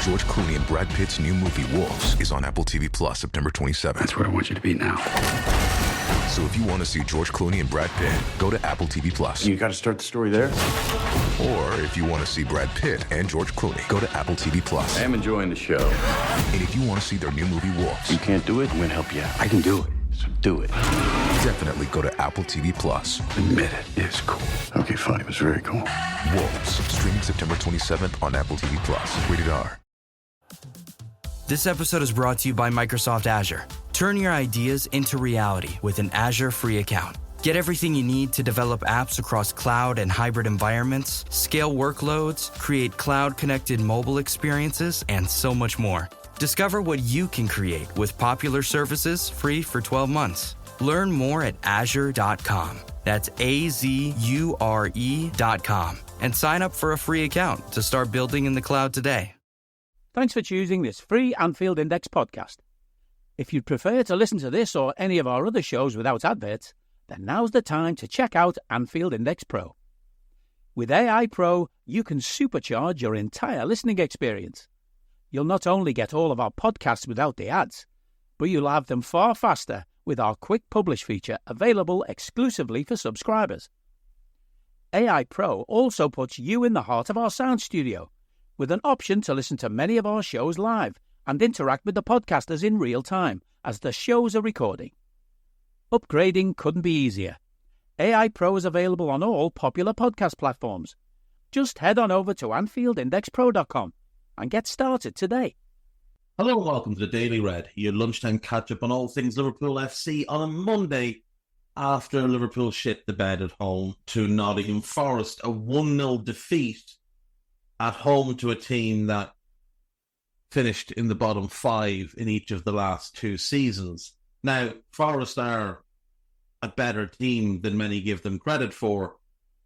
George Clooney and Brad Pitt's new movie, Wolves, is on Apple TV Plus September 27th. That's where I want you to be now. So if you want to see George Clooney and Brad Pitt, go to Apple TV Plus. You got to start the story there. Or if you want to see Brad Pitt and George Clooney, go to Apple TV Plus. I am enjoying the show. And if you want to see their new movie, Wolves, You can't do it, I'm going to help you out. I can do it, so do it. definitely go to Apple TV Plus. Admit it is cool. Okay, fine, it was very cool. Wolves, streaming September 27th on Apple TV Plus. Rated R. This episode is brought to you by Microsoft Azure. Turn your ideas into reality with an Azure free account. Get everything you need to develop apps across cloud and hybrid environments, scale workloads, create cloud-connected mobile experiences, and so much more. Discover what you can create with popular services free for 12 months. Learn more at azure.com. That's AZURE.com. And sign up for a free account to start building in the cloud today. Thanks for choosing this free Anfield Index podcast. If you'd prefer to listen to this or any of our other shows without adverts, then now's the time to check out Anfield Index Pro. With AI Pro, you can supercharge your entire listening experience. You'll not only get all of our podcasts without the ads, but you'll have them far faster with our Quick Publish feature available exclusively for subscribers. AI Pro also puts you in the heart of our sound studio, with an option to listen to many of our shows live and interact with the podcasters in real time as the shows are recording. Upgrading couldn't be easier. AI Pro is available on all popular podcast platforms. Just head on over to AnfieldIndexPro.com and get started today. Hello and welcome to the Daily Red, your lunchtime catch-up on all things Liverpool FC on a Monday after Liverpool shit the bed at home to Nottingham Forest, a 1-0 defeat at home to a team that finished in the bottom 5 in each of the last 2 seasons. Now, Forest are a better team than many give them credit for,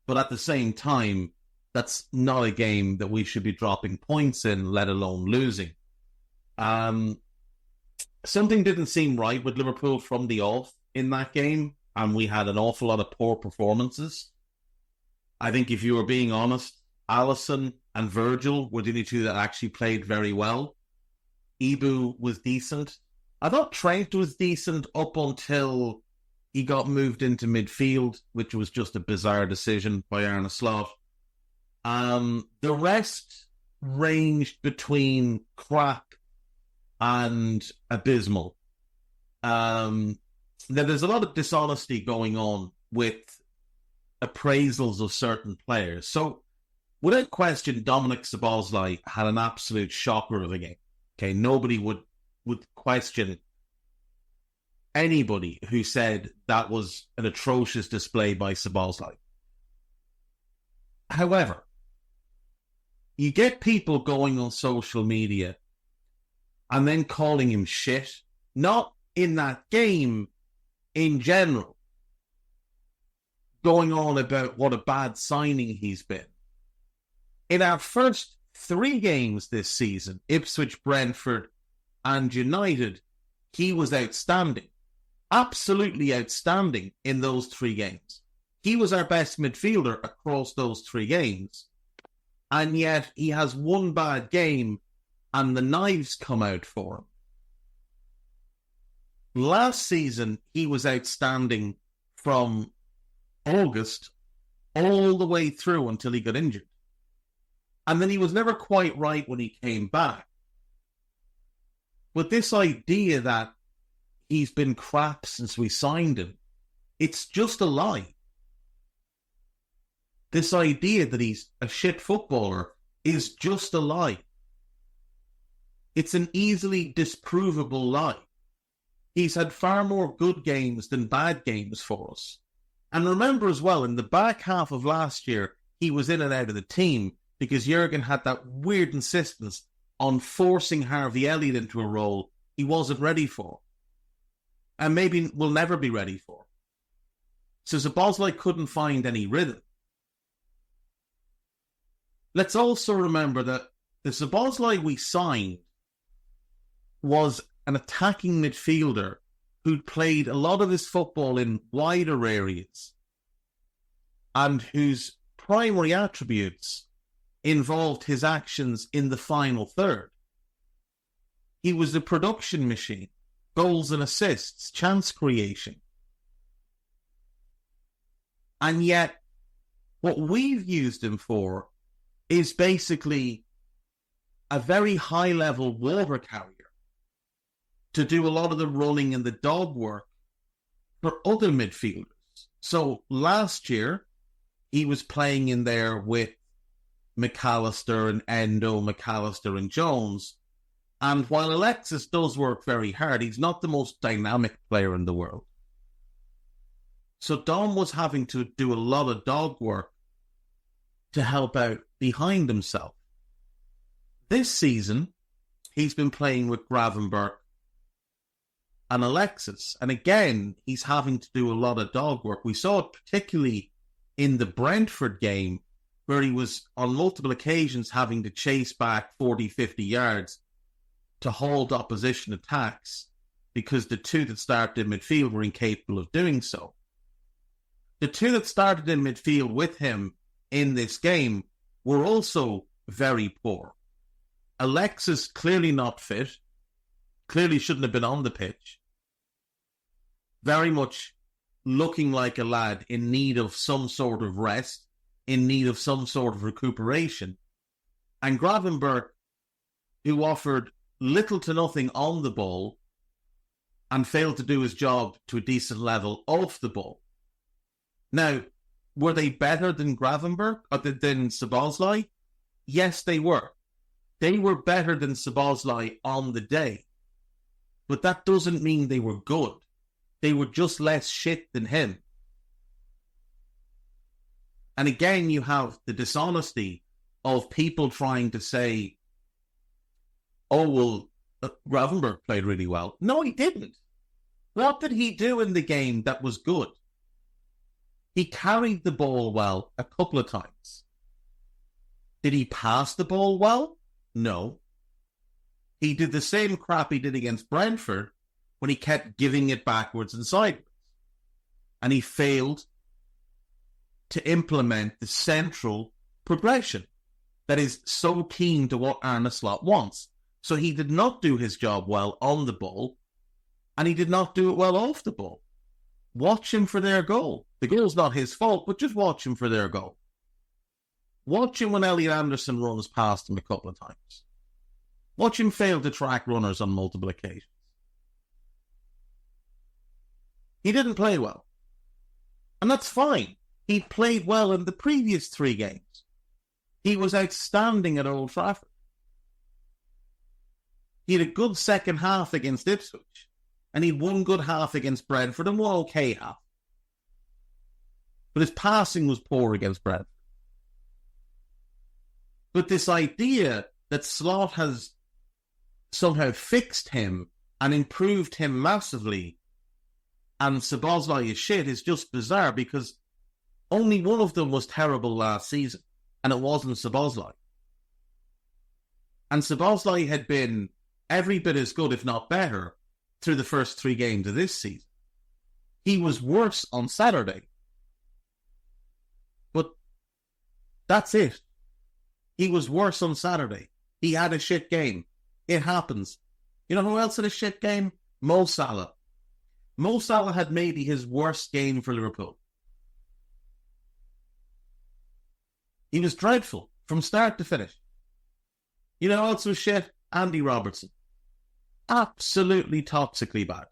but at the same time, that's not a game that we should be dropping points in, let alone losing. Something didn't seem right with Liverpool from the off in that game, and we had an awful lot of poor performances. I think if you were being honest, Alisson and Virgil were the only two that actually played very well. Ibu was decent. I thought Trent was decent up until he got moved into midfield, which was just a bizarre decision by Arne Slot. The rest ranged between crap and abysmal. There's a lot of dishonesty going on with appraisals of certain players. So, without question, Dominic Szoboszlai had an absolute shocker of a game. Okay, nobody would question anybody who said that was an atrocious display by Szoboszlai. However, you get people going on social media and then calling him shit, not in that game, in general, going on about what a bad signing he's been. In our first 3 games this season, Ipswich, Brentford, and United, he was outstanding. Absolutely outstanding in those 3 games. He was our best midfielder across those 3 games. And yet he has 1 bad game and the knives come out for him. Last season, he was outstanding from August all the way through until he got injured. And then he was never quite right when he came back. But this idea that he's been crap since we signed him, it's just a lie. This idea that he's a shit footballer is just a lie. It's an easily disprovable lie. He's had far more good games than bad games for us. And remember as well, in the back half of last year, he was in and out of the team because Jurgen had that weird insistence on forcing Harvey Elliott into a role he wasn't ready for. And maybe will never be ready for. So Szoboszlai couldn't find any rhythm. Let's also remember that the Szoboszlai we signed was an attacking midfielder who'd played a lot of his football in wider areas and whose primary attributes involved his actions in the final third. He was a production machine. Goals and assists, chance creation. And yet, what we've used him for is basically a very high-level water carrier to do a lot of the running and the dog work for other midfielders. So last year, he was playing in there with McAllister and Endo, McAllister and Jones. And while Alexis does work very hard, he's not the most dynamic player in the world. So Dom was having to do a lot of dog work to help out behind himself. This season, he's been playing with Gravenberch and Alexis. And again, he's having to do a lot of dog work. We saw it particularly in the Brentford game, where he was on multiple occasions having to chase back 40, 50 yards to hold opposition attacks because the two that started in midfield were incapable of doing so. The two that started in midfield with him in this game were also very poor. Alexis clearly not fit, clearly shouldn't have been on the pitch. Very much looking like a lad in need of some sort of rest, in need of some sort of recuperation. And Gravenberch, who offered little to nothing on the ball and failed to do his job to a decent level off the ball. Now, were they better than Gravenberch or than Szoboszlai? Yes, they were. They were better than Szoboszlai on the day. But that doesn't mean they were good. They were just less shit than him. And again, you have the dishonesty of people trying to say, oh, well, Gravenberch played really well. No, he didn't. What did he do in the game that was good? He carried the ball well a couple of times. Did he pass the ball well? No. He did the same crap he did against Brentford when he kept giving it backwards and sideways. And he failed to implement the central progression that is so keen to what Arne Slot wants. So he did not do his job well on the ball, and he did not do it well off the ball. Watch him for their goal. The goal's not his fault, but just watch him for their goal. Watch him when Elliot Anderson runs past him a couple of times. Watch him fail to track runners on multiple occasions. He didn't play well. And that's fine. He played well in the previous 3 games. He was outstanding at Old Trafford. He had a good second half against Ipswich. And he had one good half against Brentford and one okay half. But his passing was poor against Brentford. But this idea that Slot has somehow fixed him and improved him massively and Szoboszlai is shit is just bizarre, because only one of them was terrible last season, and it wasn't Szoboszlai. And Szoboszlai had been every bit as good, if not better, through the first 3 games of this season. He was worse on Saturday. But that's it. He was worse on Saturday. He had a shit game. It happens. You know who else had a shit game? Mo Salah. Mo Salah had maybe his worst game for Liverpool. He was dreadful from start to finish. You know who else was shit? Andy Robertson. Absolutely toxically bad.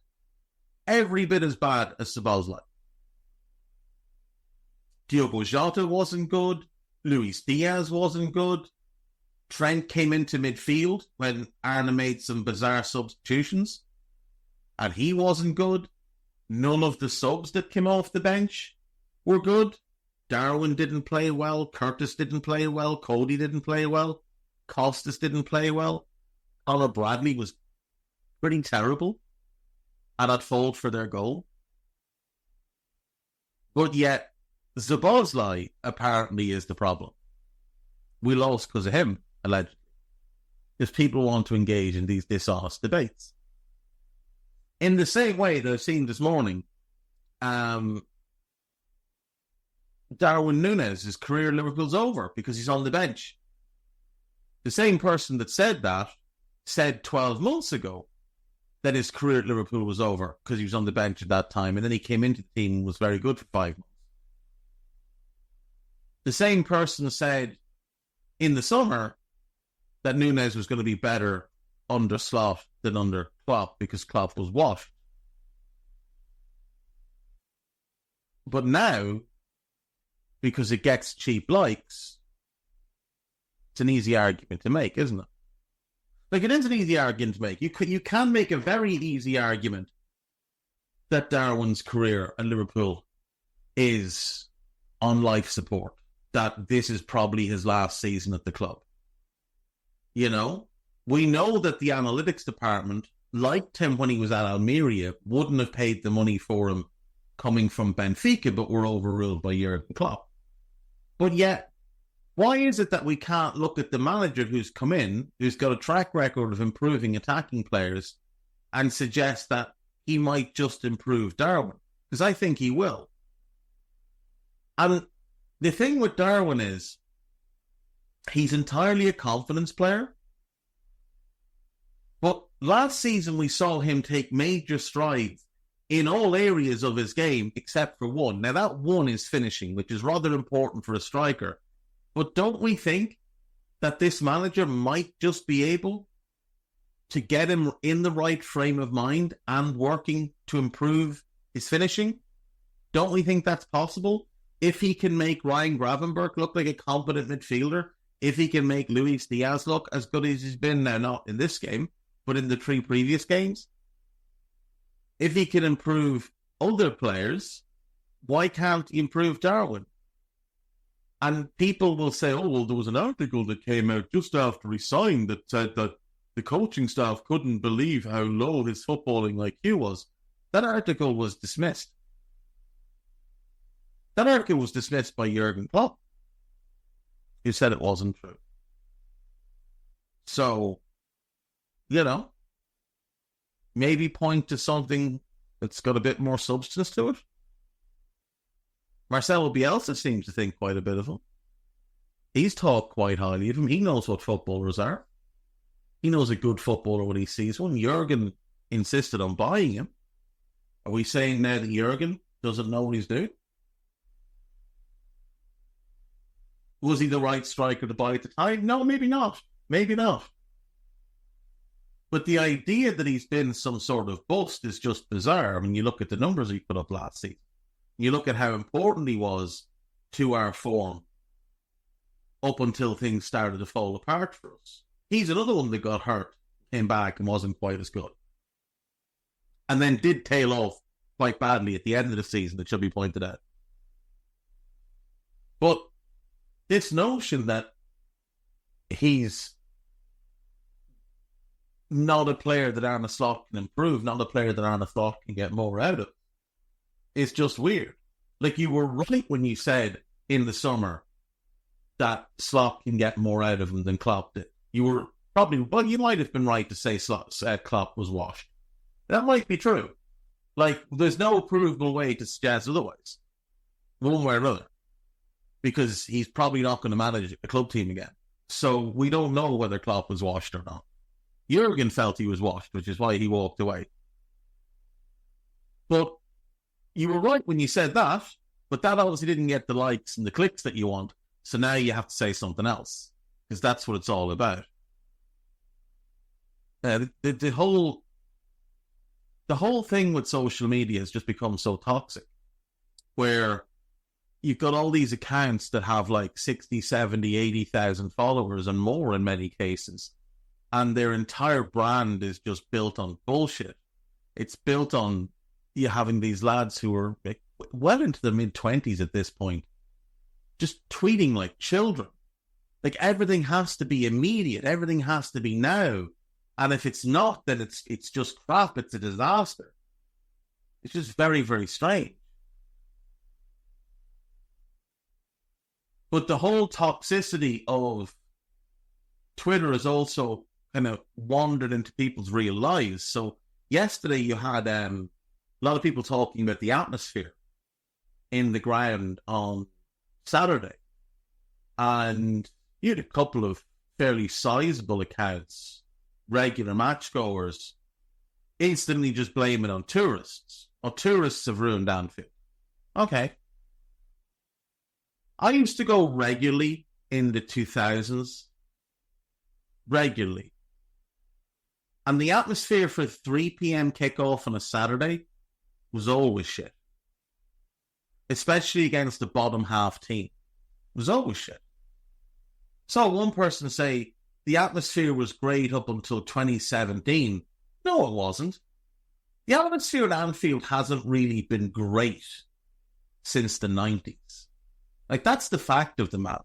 Every bit as bad as Szoboszlai. Diogo Jota wasn't good. Luis Diaz wasn't good. Trent came into midfield when Arne made some bizarre substitutions, and he wasn't good. None of the subs that came off the bench were good. Darwin didn't play well. Curtis didn't play well. Cody didn't play well. Costas didn't play well. Conor Bradley was pretty terrible and at fault for their goal. But yet, Szoboszlai apparently is the problem. We lost because of him, allegedly. If people want to engage in these dishonest debates. In the same way that I've seen this morning, Darwin Núñez, his career at Liverpool's over because he's on the bench. The same person that said that said 12 months ago that his career at Liverpool was over because he was on the bench at that time, and then he came into the team and was very good for 5 months. The same person said in the summer that Núñez was going to be better under Slot than under Klopp because Klopp was washed. But now, because it gets cheap likes, it's an easy argument to make, isn't it? Like, it is an easy argument to make. You can make a very easy argument that Darwin's career at Liverpool is on life support, that this is probably his last season at the club. You know, we know that the analytics department liked him when he was at Almeria, wouldn't have paid the money for him coming from Benfica, but were overruled by Jurgen Klopp. But yet, why is it that we can't look at the manager who's come in, who's got a track record of improving attacking players, and suggest that he might just improve Darwin? Because I think he will. And the thing with Darwin is, he's entirely a confidence player. But last season we saw him take major strides in all areas of his game except for one. Now that one is finishing, which is rather important for a striker. But don't we think that this manager might just be able to get him in the right frame of mind and working to improve his finishing? Don't we think that's possible? If he can make Ryan Gravenberch look like a competent midfielder, if he can make Luis Diaz look as good as he's been now, not in this game, but in the 3 previous games, if he can improve other players, why can't he improve Darwin? And people will say, oh, well, there was an article that came out just after he signed that said that the coaching staff couldn't believe how low his footballing IQ was. That article was dismissed. That article was dismissed by Jurgen Klopp, who said it wasn't true. So, you know, maybe point to something that's got a bit more substance to it. Marcelo Bielsa seems to think quite a bit of him. He's talked quite highly of him. He knows what footballers are. He knows a good footballer when he sees one. Jurgen insisted on buying him. Are we saying now that Jurgen doesn't know what he's doing? Was he the right striker to buy at the time? No, maybe not. Maybe not. But the idea that he's been some sort of bust is just bizarre. I mean, you look at the numbers he put up last season. You look at how important he was to our form up until things started to fall apart for us. He's another one that got hurt, came back and wasn't quite as good. And then did tail off quite badly at the end of the season, it should be pointed out. But this notion that he's not a player that Arne Slot can improve, not a player that Arne Slot can get more out of, is just weird. Like, you were right when you said in the summer that Slot can get more out of him than Klopp did. You were probably, well, you might have been right to say Klopp was washed. That might be true. Like, there's no provable way to suggest otherwise, one way or another, because he's probably not going to manage a club team again. So we don't know whether Klopp was washed or not. Jurgen felt he was washed, which is why he walked away. But you were right when you said that, but that obviously didn't get the likes and the clicks that you want. So now you have to say something else, because that's what it's all about. The whole thing with social media has just become so toxic, where you've got all these accounts that have like 60, 70, 80,000 followers and more in many cases. And their entire brand is just built on bullshit. It's built on you having these lads who are well into the mid-20s at this point, just tweeting like children. Like, everything has to be immediate. Everything has to be now. And if it's not, then it's just crap. It's a disaster. It's just very, very strange. But the whole toxicity of Twitter has also kind of wandered into people's real lives. So yesterday you had a lot of people talking about the atmosphere in the ground on Saturday. And you had a couple of fairly sizable accounts regular match goers instantly just blame it on tourists. Or tourists have ruined Anfield. Okay. I used to go regularly in the 2000s. Regularly. And the atmosphere for 3 p.m. kickoff on a Saturday was always shit. Especially against the bottom half team. It was always shit. Saw one person say the atmosphere was great up until 2017. No, it wasn't. The atmosphere at Anfield hasn't really been great since the 90s. Like, that's the fact of the matter.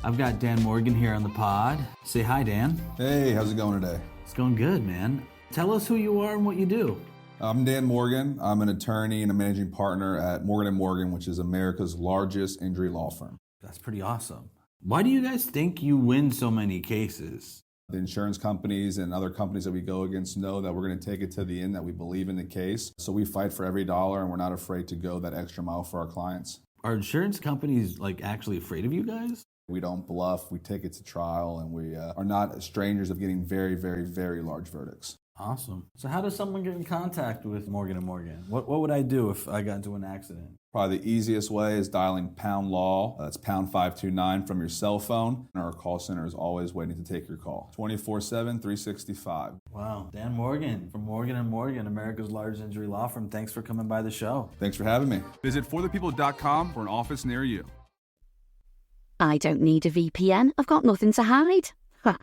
I've got Dan Morgan here on the pod. Say hi, Dan. Hey, how's it going today? It's going good, man. Tell us who you are and what you do. I'm Dan Morgan. I'm an attorney and a managing partner at Morgan & Morgan, which is America's largest injury law firm. That's pretty awesome. Why do you guys think you win so many cases? The insurance companies and other companies that we go against know that we're going to take it to the end, that we believe in the case. So we fight for every dollar, and we're not afraid to go that extra mile for our clients. Are insurance companies actually afraid of you guys? We don't bluff. We take it to trial, and we are not strangers of getting very, very, very large verdicts. Awesome. So how does someone get in contact with Morgan & Morgan? What would I do if I got into an accident? Probably the easiest way is dialing pound law. That's pound 529 from your cell phone. And our call center is always waiting to take your call. 24/7, 365. Wow. Dan Morgan from Morgan & Morgan, America's largest injury law firm. Thanks for coming by the show. Thanks for having me. Visit forthepeople.com for an office near you. I don't need a VPN. I've got nothing to hide. Ha.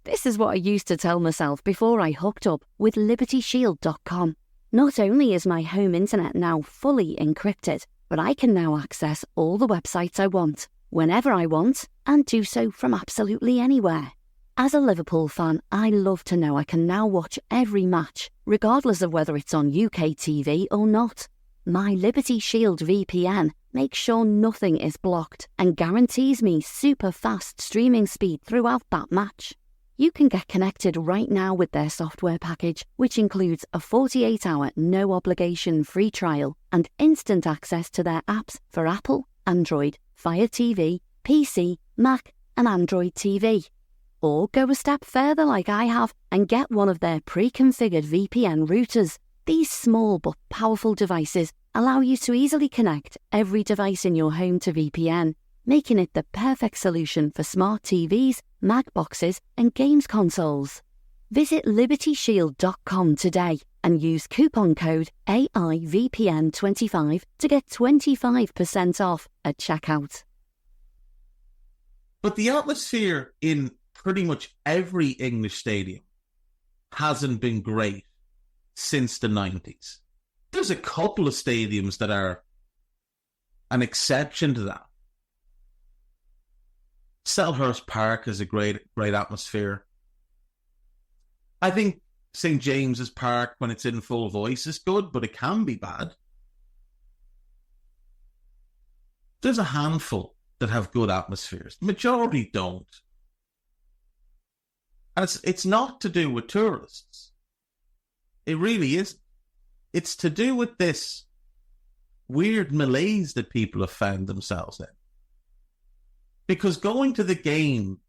This is what I used to tell myself before I hooked up with LibertyShield.com. Not only is my home internet now fully encrypted, but I can now access all the websites I want, whenever I want, and do so from absolutely anywhere. As a Liverpool fan, I love to know I can now watch every match, regardless of whether it's on UK TV or not. My Liberty Shield VPN makes sure nothing is blocked and guarantees me super fast streaming speed throughout that match. You can get connected right now with their software package, which includes a 48-hour no-obligation free trial and instant access to their apps for Apple, Android, Fire TV, PC, Mac and Android TV. Or go a step further like I have and get one of their pre-configured VPN routers. These small but powerful devices allow you to easily connect every device in your home to VPN, making it the perfect solution for smart TVs, Mac boxes, and games consoles. Visit LibertyShield.com today and use coupon code AIVPN25 to get 25% off at checkout. But the atmosphere in pretty much every English stadium hasn't been great since the 90s. There's a couple of stadiums that are an exception to that. Selhurst Park has a great atmosphere. I think St. James's Park, when it's in full voice, is good, but it can be bad. There's a handful that have good atmospheres. The majority don't. And it's not to do with tourists. It really isn't. It's to do with this weird malaise that people have found themselves in. Because going to the game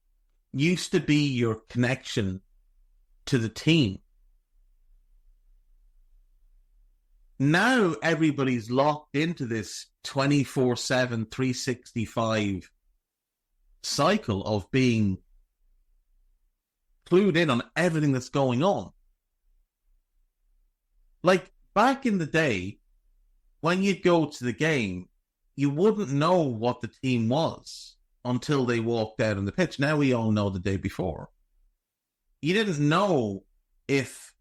used to be your connection to the team. Now everybody's locked into this 24/7, 365 cycle of being clued in on everything that's going on. Like back in the day, when you'd go to the game, you wouldn't know what the team was until they walked out on the pitch. Now we all know the day before. You didn't know if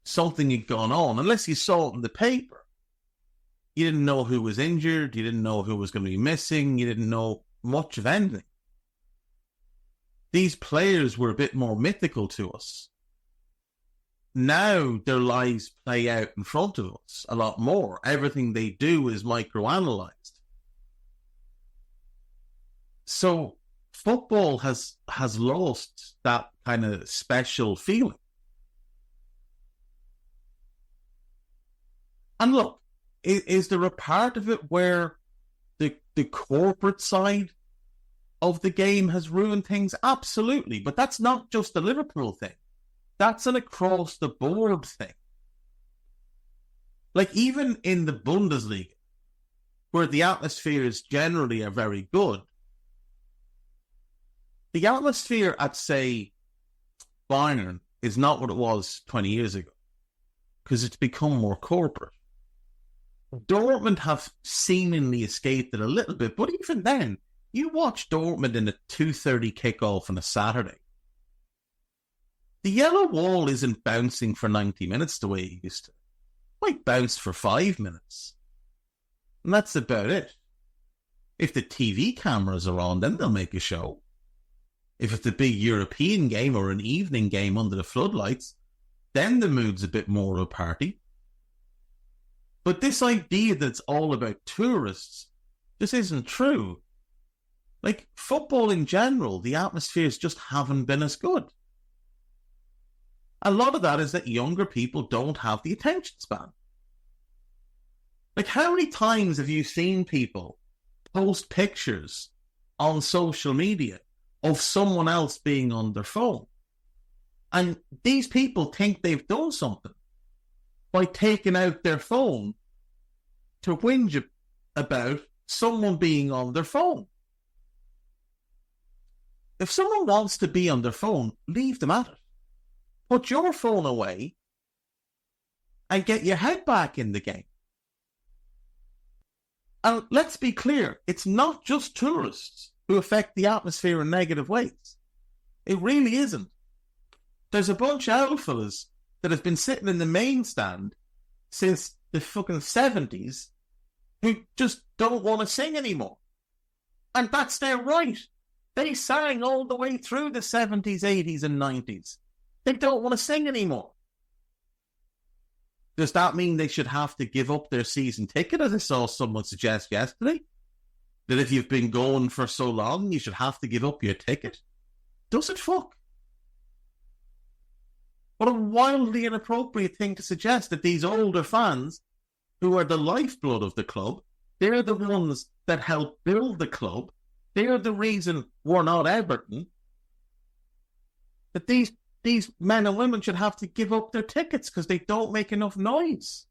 something had gone on unless you saw it in the paper. You didn't know who was injured. You didn't know who was going to be missing. You didn't know much of anything. These players were a bit more mythical to us. Now their lives play out in front of us a lot more. Everything they do is microanalyzed. So football has lost that kind of special feeling. And look, is there a part of it where the corporate side of the game has ruined things? Absolutely. But that's not just a Liverpool thing. That's an across-the-board thing. Like, even in the Bundesliga, where the atmospheres generally are very good, the atmosphere at, say, Bayern is not what it was 20 years ago, because it's become more corporate. Dortmund have seemingly escaped it a little bit, but even then, you watch Dortmund in a 2:30 kickoff on a Saturday. The yellow wall isn't bouncing for 90 minutes the way it used to. It might bounce for 5 minutes. And that's about it. If the TV cameras are on, then they'll make a show. If it's a big European game or an evening game under the floodlights, then the mood's a bit more of a party. But this idea that it's all about tourists just isn't true. Like, football in general, the atmospheres just haven't been as good. A lot of that is that younger people don't have the attention span. Like, how many times have you seen people post pictures on social media of someone else being on their phone? And these people think they've done something by taking out their phone to whinge about someone being on their phone. If someone wants to be on their phone, leave them at it. Put your phone away and get your head back in the game. And let's be clear, it's not just tourists who affect the atmosphere in negative ways. It really isn't. There's a bunch of old fellas that have been sitting in the main stand since the fucking 70s who just don't want to sing anymore. And that's their right. They sang all the way through the 70s, 80s and 90s. They don't want to sing anymore. Does that mean they should have to give up their season ticket, as I saw someone suggest yesterday? That if you've been going for so long, you should have to give up your ticket? Does it fuck? What a wildly inappropriate thing to suggest that these older fans, who are the lifeblood of the club, they're the ones that help build the club, they're the reason we're not Everton, that these men and women should have to give up their tickets because they don't make enough noise.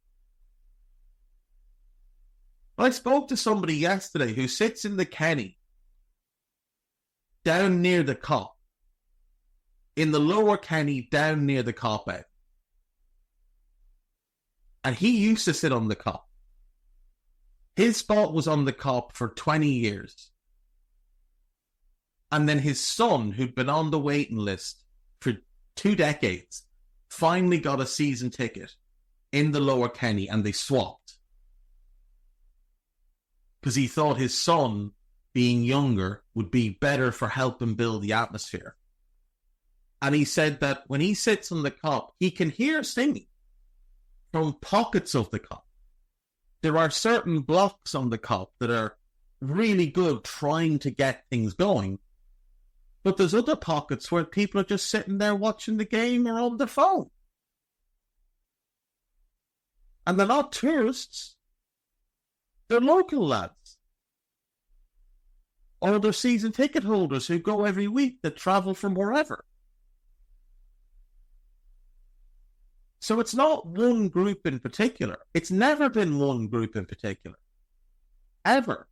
I spoke to somebody yesterday who sits in the Kenny, down near the Cop, in the lower Kenny, down near the Cop out. And he used to sit on the Cop. His spot was on the Cop for 20 years. And then his son, who'd been on the waiting list for 2 decades, finally got a season ticket in the lower Kenny, and they swapped. Because he thought his son, being younger, would be better for helping build the atmosphere. And he said that when he sits on the Cop, he can hear singing from pockets of the Cop. There are certain blocks on the Cop that are really good trying to get things going. But there's other pockets where people are just sitting there watching the game or on their phone. And they're not tourists. They're local lads. Or they're season ticket holders who go every week that travel from wherever. So it's not one group in particular. It's never been one group in particular. Ever.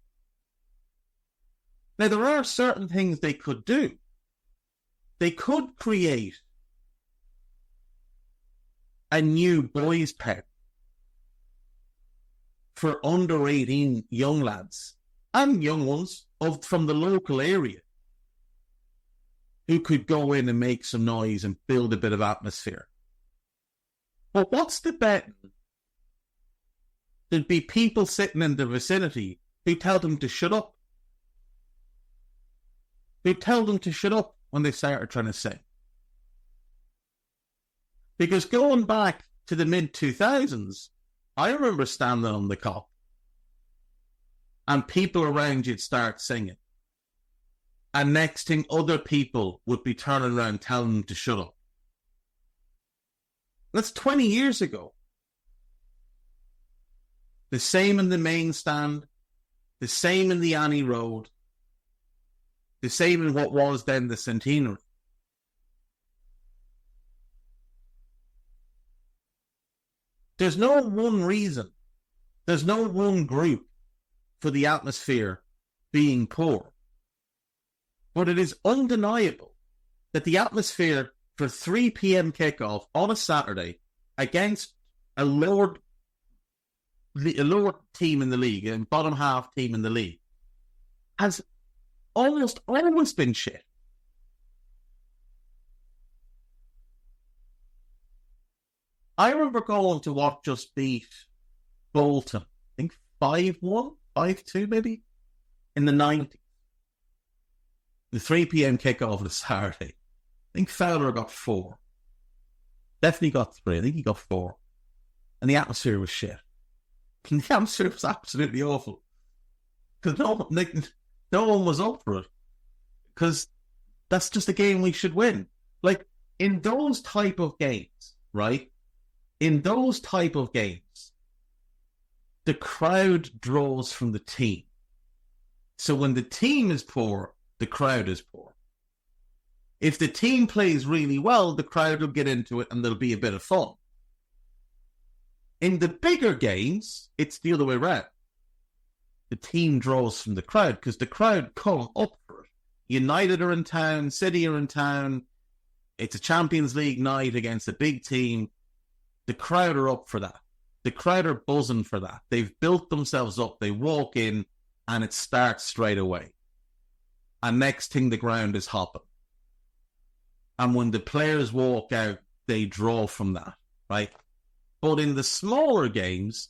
Now, there are certain things they could do. They could create a new boys' pen for under 18 young lads and young ones from the local area who could go in and make some noise and build a bit of atmosphere. But what's the bet? There'd be people sitting in the vicinity who tell them to shut up. Who tell them to shut up when they started trying to sing. Because going back to the mid-2000s, I remember standing on the Cop and people around you'd start singing. And next thing, other people would be turning around telling them to shut up. That's 20 years ago. The same in the main stand, the same in the Annie Road. The same in what was then the Centenary. There's no one reason, there's no one group for the atmosphere being poor. But it is undeniable that the atmosphere for 3 p.m. kickoff on a Saturday against a lower team in the league, and bottom half team in the league, has almost always been shit. I remember going to watch us beat Bolton, I think 5-1, 5-2 maybe, in the 90s. The 3 p.m. kickoff of the Saturday. I think Fowler got 4. Definitely got 3. I think he got 4. And the atmosphere was shit. And the atmosphere was absolutely awful. Because no one was up for it. Because that's just a game we should win. Like, in those type of games, right? In those type of games, the crowd draws from the team. So when the team is poor, the crowd is poor. If the team plays really well, the crowd will get into it and there'll be a bit of fun. In the bigger games, it's the other way around. The team draws from the crowd because the crowd come up for it. United are in town, City are in town. It's a Champions League night against a big team. The crowd are up for that. The crowd are buzzing for that. They've built themselves up. They walk in and it starts straight away. And next thing, the ground is hopping. And when the players walk out, they draw from that, right? But in the smaller games,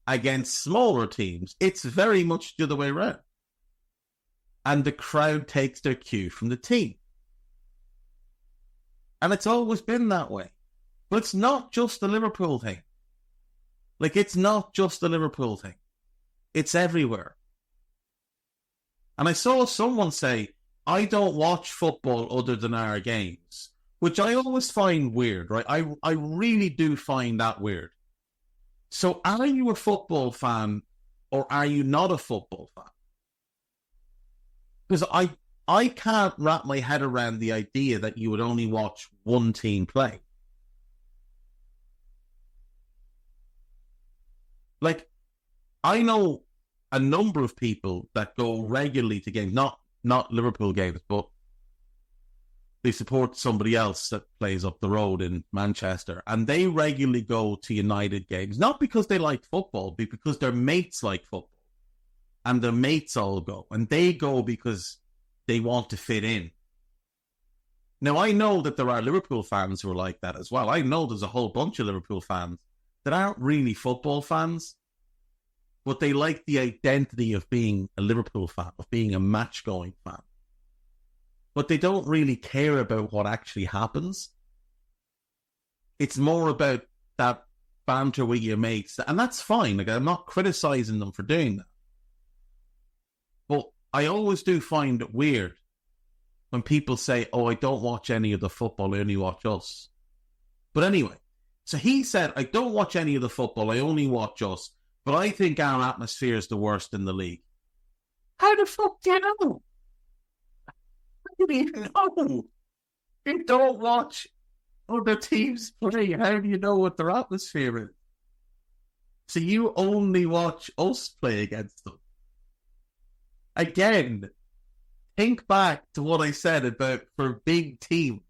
against smaller teams, it's very much the other way around. And the crowd takes their cue from the team. And it's always been that way. But it's not just the Liverpool thing. Like, it's not just the Liverpool thing. It's everywhere. And I saw someone say, I don't watch football other than our games, which I always find weird, right? I really do find that weird. So are you a football fan or are you not a football fan? Because I can't wrap my head around the idea that you would only watch one team play. Like, I know a number of people that go regularly to games, not Liverpool games, but they support somebody else that plays up the road in Manchester, and they regularly go to United games, not because they like football, but because their mates like football, and their mates all go, and they go because they want to fit in. Now, I know that there are Liverpool fans who are like that as well. I know there's a whole bunch of Liverpool fans that aren't really football fans, but they like the identity of being a Liverpool fan, of being a match-going fan. But they don't really care about what actually happens. It's more about that banter with your mates, and that's fine. Like, I'm not criticizing them for doing that. But I always do find it weird when people say, oh, I don't watch any of the football, I only watch us. But anyway, so he said, I don't watch any of the football, I only watch us. But I think our atmosphere is the worst in the league. How the fuck do you know? How do you know? You don't watch other teams play. How do you know what their atmosphere is? So you only watch us play against them. Again, think back to what I said about for big teams,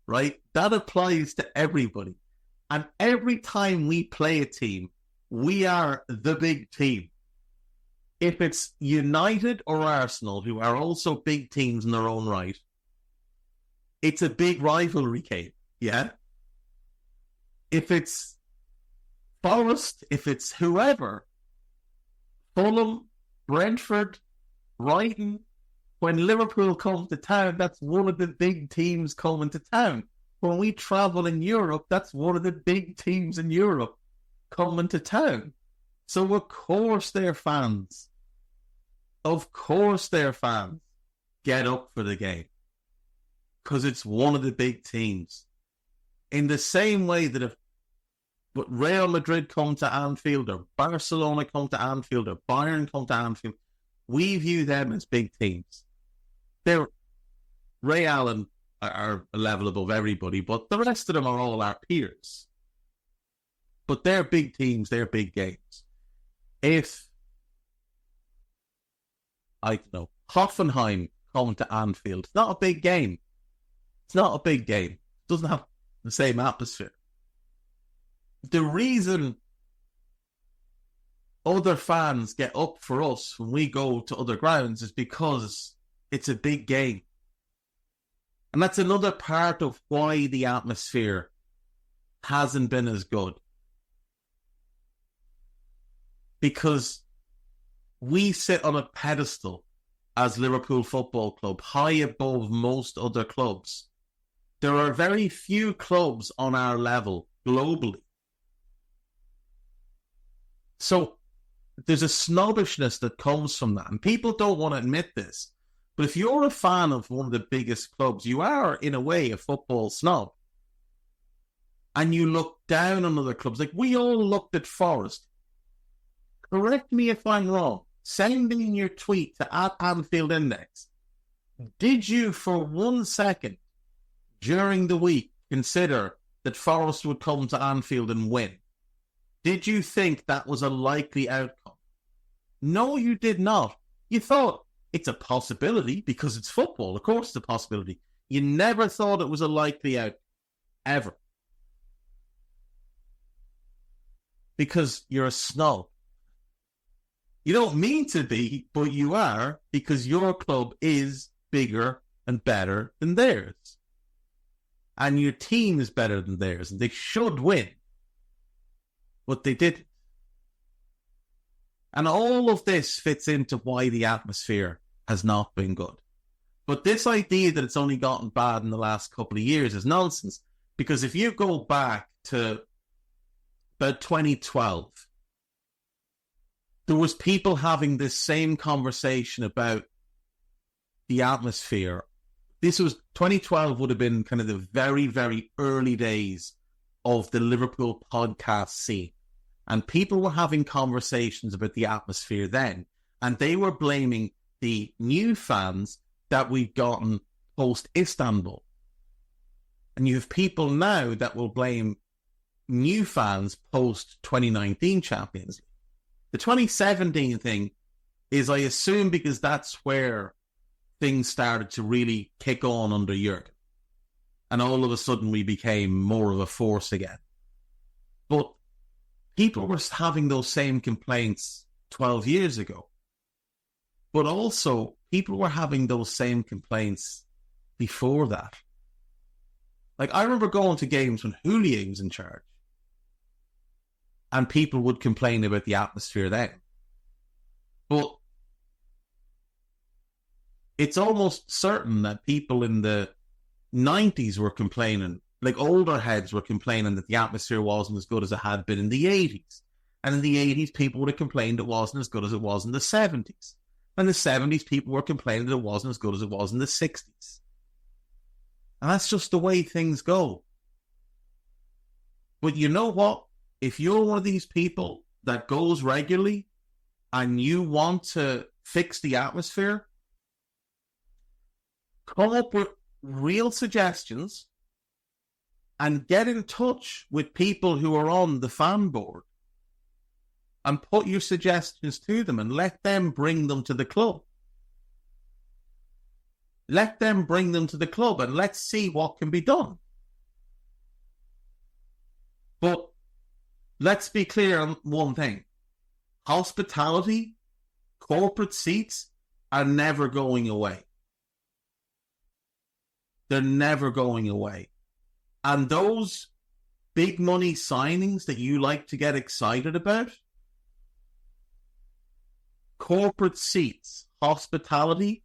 right? That applies to everybody. And every time we play a team, we are the big team. If it's United or Arsenal, who are also big teams in their own right, it's a big rivalry game, yeah? If it's Forest, if it's whoever, Fulham, Brentford, Brighton, when Liverpool come to town, that's one of the big teams coming to town. When we travel in Europe, that's one of the big teams in Europe coming to town. So of course they're fans. Of course they're fans. Get up for the game. Because it's one of the big teams. In the same way that if Real Madrid come to Anfield, or Barcelona come to Anfield, or Bayern come to Anfield, we view them as big teams. they're Ray Allen are a level above everybody, but the rest of them are all our peers. But they're big teams, they're big games. If, I don't know, Hoffenheim come to Anfield, it's not a big game. It's not a big game. It doesn't have the same atmosphere. The reason other fans get up for us when we go to other grounds is because it's a big game. And that's another part of why the atmosphere hasn't been as good. Because we sit on a pedestal as Liverpool Football Club, high above most other clubs. There are very few clubs on our level globally. So there's a snobbishness that comes from that. And people don't want to admit this. But if you're a fan of one of the biggest clubs, you are, in a way, a football snob. And you look down on other clubs. Like, we all looked at Forest. Correct me if I'm wrong. Send in your tweet to @Anfield Index. Did you, for 1 second, during the week, consider that Forest would come to Anfield and win? Did you think that was a likely outcome? No, you did not. You thought it's a possibility because it's football. Of course it's a possibility. You never thought it was a likely outcome, ever. Because you're a snob. You don't mean to be, but you are, because your club is bigger and better than theirs. And your team is better than theirs, and they should win. But they didn't. And all of this fits into why the atmosphere has not been good. But this idea that it's only gotten bad in the last couple of years is nonsense. Because if you go back to about 2012, there was people having this same conversation about the atmosphere. This was 2012 would have been kind of the very, very early days of the Liverpool podcast scene. And people were having conversations about the atmosphere then. And they were blaming the new fans that we've gotten post-Istanbul. And you have people now that will blame new fans post-2019 Champions League. The 2017 thing is, I assume, because that's where things started to really kick on under Jurgen. And all of a sudden we became more of a force again. But people were having those same complaints 12 years ago. But also, people were having those same complaints before that. Like, I remember going to games when Houllier was in charge. And people would complain about the atmosphere then. But it's almost certain that people in the 90s were complaining, like older heads were complaining that the atmosphere wasn't as good as it had been in the 80s. And in the 80s, people would have complained it wasn't as good as it was in the 70s. And in the 70s, people were complaining that it wasn't as good as it was in the 60s. And that's just the way things go. But you know what? If you're one of these people that goes regularly and you want to fix the atmosphere, come up with real suggestions and get in touch with people who are on the fan board and put your suggestions to them and let them bring them to the club. Let them bring them to the club and let's see what can be done. But let's be clear on one thing. Hospitality, corporate seats are never going away. They're never going away. And those big money signings that you like to get excited about, corporate seats, hospitality,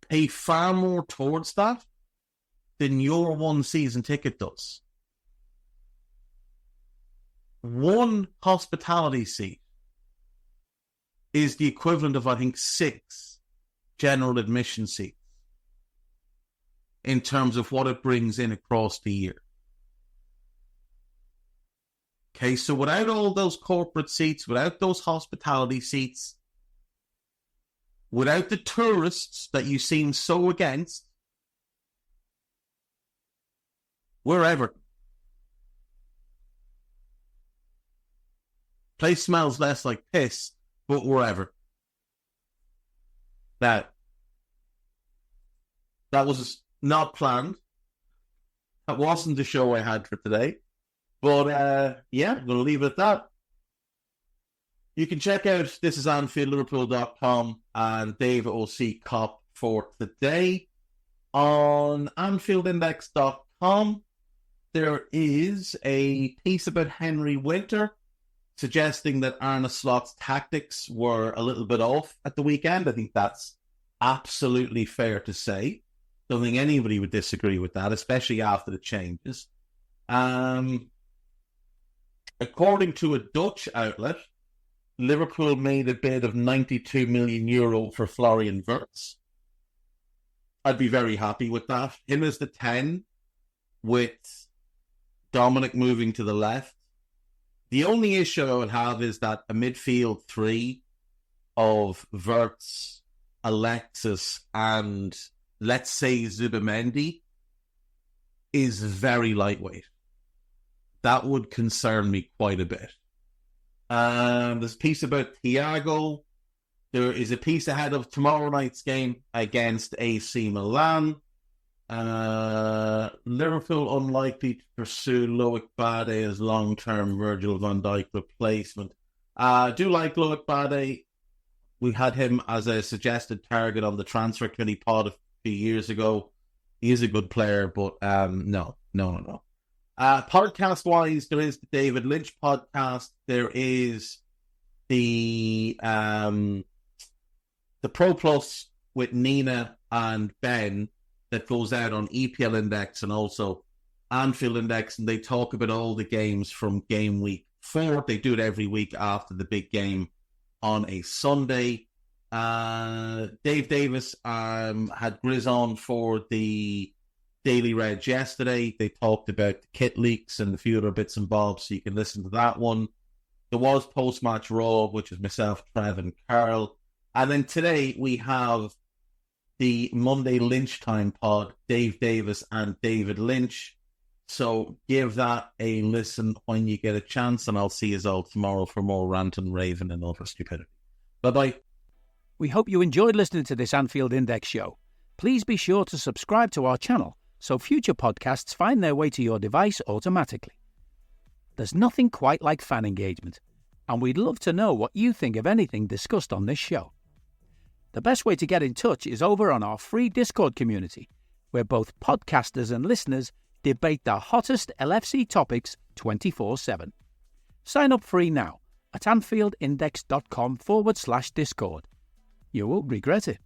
pay far more towards that than your one season ticket does. One hospitality seat is the equivalent of, I think, 6 general admission seats in terms of what it brings in across the year. Okay, so without all those corporate seats, without those hospitality seats, without the tourists that you seem so against, we're Everton. Place smells less like piss, but we're Everton. Now, that was not planned. That wasn't the show I had for today. But, yeah, I'm going to leave it at that. You can check out This Is Anfield, Liverpool.com, and David O.C. Cop for today. On AnfieldIndex.com, there is a piece about Henry Winter suggesting that Arne Slot's tactics were a little bit off at the weekend. I think that's absolutely fair to say. Don't think anybody would disagree with that, especially after the changes. According to a Dutch outlet, Liverpool made a bid of €92 million for Florian Wirtz. I'd be very happy with that. Him as the 10, with Dominic moving to the left. The only issue I would have is that a midfield 3 of Wirtz, Alexis, and let's say Zubimendi is very lightweight. That would concern me quite a bit. There's a piece about Thiago. There is a piece ahead of tomorrow night's game against AC Milan. Liverpool unlikely to pursue Loic Bade as long-term Virgil van Dijk replacement. I do like Loic Bade. We had him as a suggested target on the transfer committee pod a few years ago. He is a good player, but no. Podcast-wise, there is the David Lynch podcast. There is the Pro Plus with Nina and Ben that goes out on EPL Index and also Anfield Index, and they talk about all the games from game week 4. They do it every week after the big game on a Sunday. Dave Davis had Grizz on for the Daily Reds yesterday. They talked about the kit leaks and a few other bits and bobs, so you can listen to that one. There was post-match Raw, which is myself, Trev, and Carl. And then today we have the Monday Lynch Time pod, Dave Davis and David Lynch. So give that a listen when you get a chance, and I'll see you all tomorrow for more rant and raving and other stupidity. Bye-bye. We hope you enjoyed listening to this Anfield Index show. Please be sure to subscribe to our channel so future podcasts find their way to your device automatically. There's nothing quite like fan engagement, and we'd love to know what you think of anything discussed on this show. The best way to get in touch is over on our free Discord community, where both podcasters and listeners debate the hottest LFC topics 24/7. Sign up free now at AnfieldIndex.com/Discord. You won't regret it.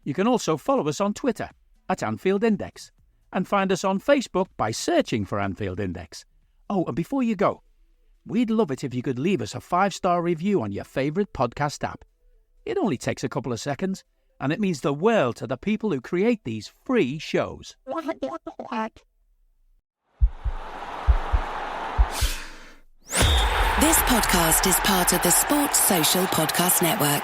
You can also follow us on Twitter at Anfield Index and find us on Facebook by searching for Anfield Index. Oh, and before you go, we'd love it if you could leave us a 5-star review on your favourite podcast app. It only takes a couple of seconds, and it means the world to the people who create these free shows. This podcast is part of the Sports Social Podcast Network.